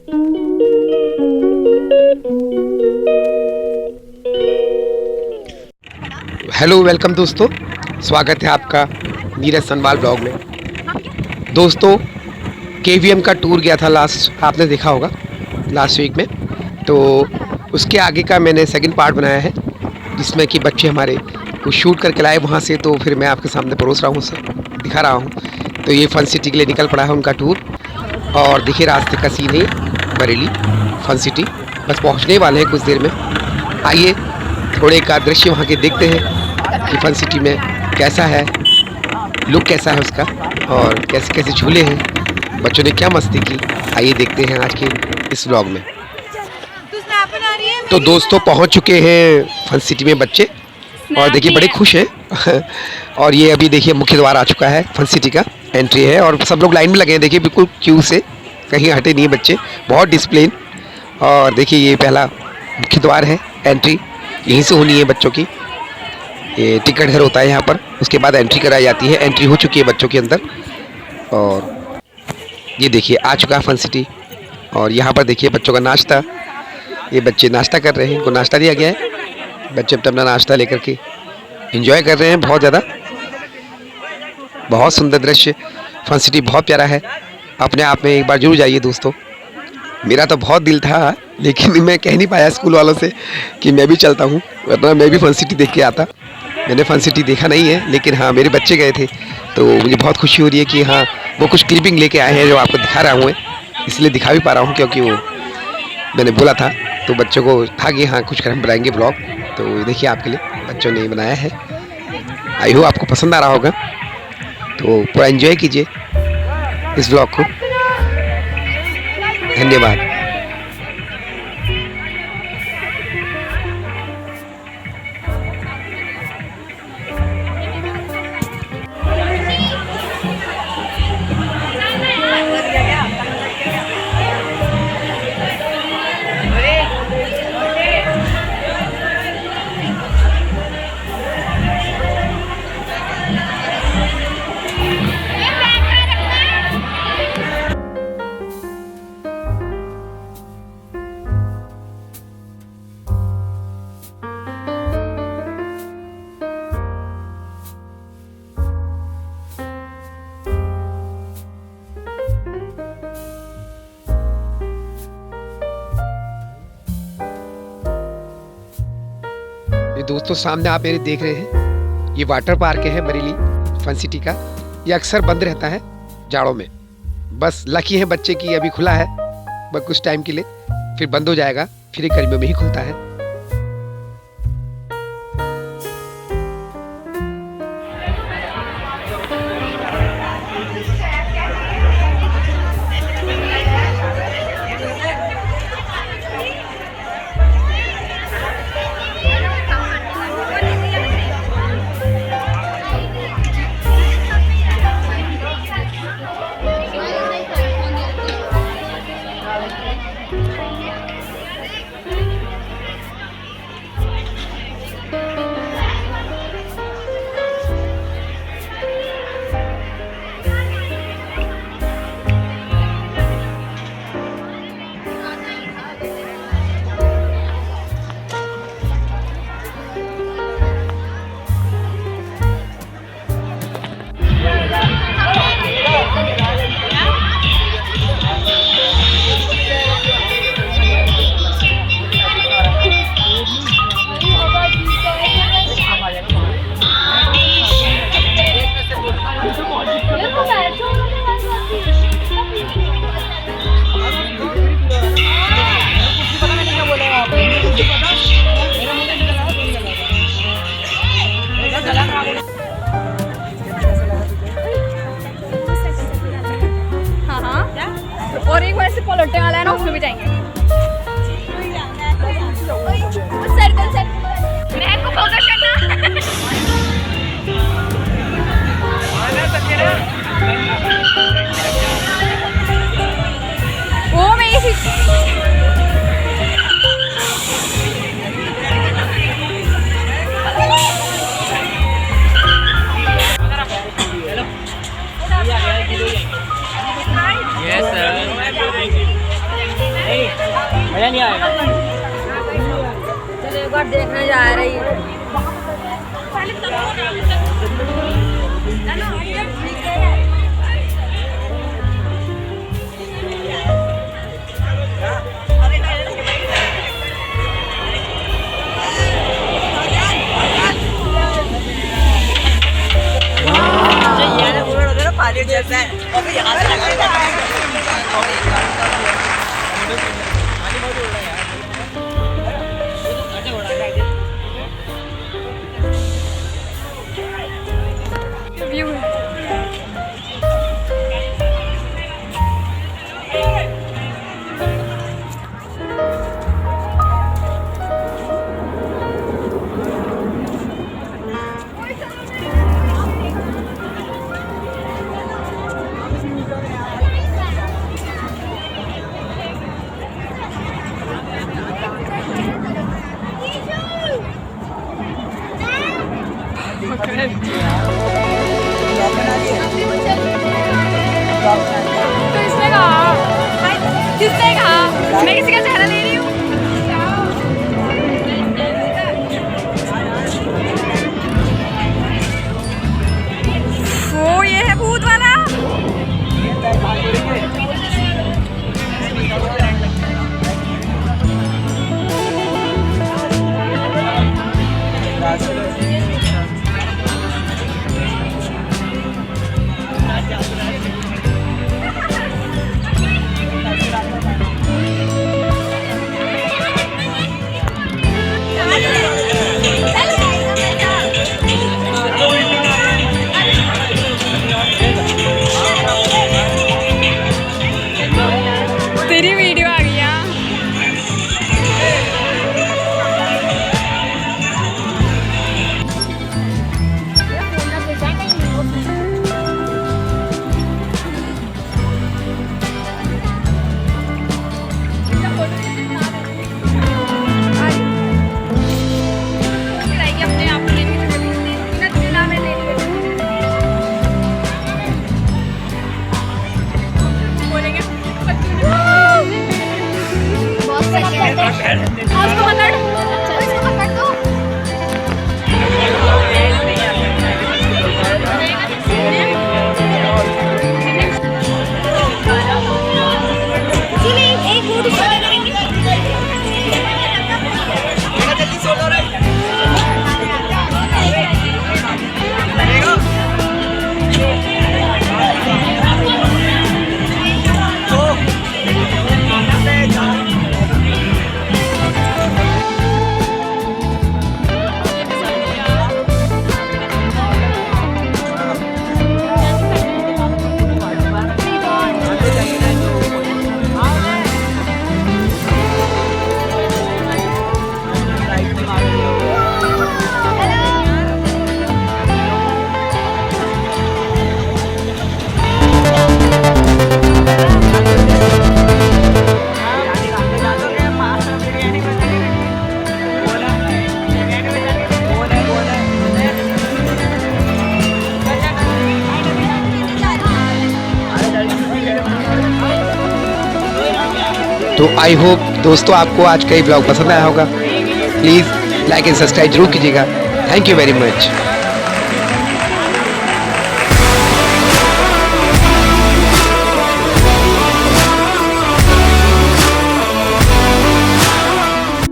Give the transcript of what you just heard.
Hello welcome दोस्तों, स्वागत है आपका नीरज सनवाल ब्लॉग में। दोस्तों KVM का टूर गया था लास्ट, आपने देखा होगा लास्ट वीक में, तो उसके आगे का मैंने सेकंड पार्ट बनाया है जिसमें कि बच्चे हमारे कुछ शूट करके लाए वहाँ से, तो फिर मैं आपके सामने परोस रहा हूँ, उसे दिखा रहा हूँ। तो ये फन सिटी के लिए निकल पड़ा है उनका टूर, और देखिए रास्ते का सीन है बरेली फन सिटी, बस पहुँचने वाले हैं कुछ देर में। आइए थोड़े का दृश्य वहाँ के देखते हैं कि फन सिटी में कैसा है, लुक कैसा है उसका, और कैसे कैसे झूले हैं, बच्चों ने क्या मस्ती की। आइए देखते हैं आज के इस व्लॉग में। तो दोस्तों पहुंच चुके हैं फन सिटी में बच्चे, और देखिए बड़े खुश हैं और ये अभी देखिए मुख्य द्वार आ चुका है, फन सिटी का एंट्री है, और सब लोग लाइन में लगे हैं, देखिए बिल्कुल क्यू से कहीं हटे नहीं है बच्चे, बहुत डिसिप्लिन। और देखिए ये पहला मुख्य द्वार है, एंट्री यहीं से होनी है बच्चों की। ये टिकट घर होता है यहाँ पर, उसके बाद एंट्री कराई जाती है। एंट्री हो चुकी है बच्चों के अंदर, और ये देखिए आ चुका है फन सिटी। और यहाँ पर देखिए बच्चों का नाश्ता, ये बच्चे नाश्ता कर रहे हैं, इनको नाश्ता दिया गया है, बच्चे अपना नाश्ता लेकर के एंजॉय कर रहे हैं बहुत ज़्यादा। बहुत सुंदर दृश्य, फन सिटी बहुत प्यारा है, अपने आप में एक बार जरूर जाइए दोस्तों। मेरा तो बहुत दिल था, लेकिन मैं कह नहीं पाया स्कूल वालों से कि मैं भी चलता हूँ, वरना मैं भी फन सिटी देख के आता। मैंने फन सिटी देखा नहीं है, लेकिन हाँ मेरे बच्चे गए थे, तो मुझे बहुत खुशी हो रही है कि हाँ वो कुछ क्लिपिंग लेके आए हैं जो आपको दिखा रहा हूँ, इसलिए दिखा भी पा रहा हूँ क्योंकि वो मैंने बोला था, तो बच्चों को था कि हाँ कुछ हम बनाएंगे ब्लॉग, तो देखिए आपके लिए बच्चों ने बनाया है। आई होप आपको पसंद आ रहा होगा, तो पूरा एंजॉय कीजिए इस ब्लॉग को। धन्यवाद। ये दोस्तों सामने आप मेरे देख रहे हैं, ये वाटर पार्क है बरेली फन सिटी का। ये अक्सर बंद रहता है जाड़ों में, बस लकी है बच्चे की अभी खुला है बस कुछ टाइम के लिए, फिर बंद हो जाएगा, फिर ये गर्मियों में ही खुलता है। और एक बार से पलटने वाला है ना, उसमें भी जाएंगे। मैं को फोकस करना। वो मैं Yes, sir. मजा नहीं आएगा। चलो एक बार देखने जा रही है। व्यू तो इसने कहा, किसने कहा मैं किसी का चेहरा ले रही हूँ? वो ये है भूत वाला। तेरी वीडियो आ गई हाँ। अपने आप को लेने की जरूरत नहीं है, तुझे नाम है लेने बोलेंगे उसको पकड़, उसको पकड़ दो। तो आई होप दोस्तों आपको आज का ये ब्लॉग पसंद आया होगा। प्लीज़ लाइक एंड सब्सक्राइब जरूर कीजिएगा। Thank you very much.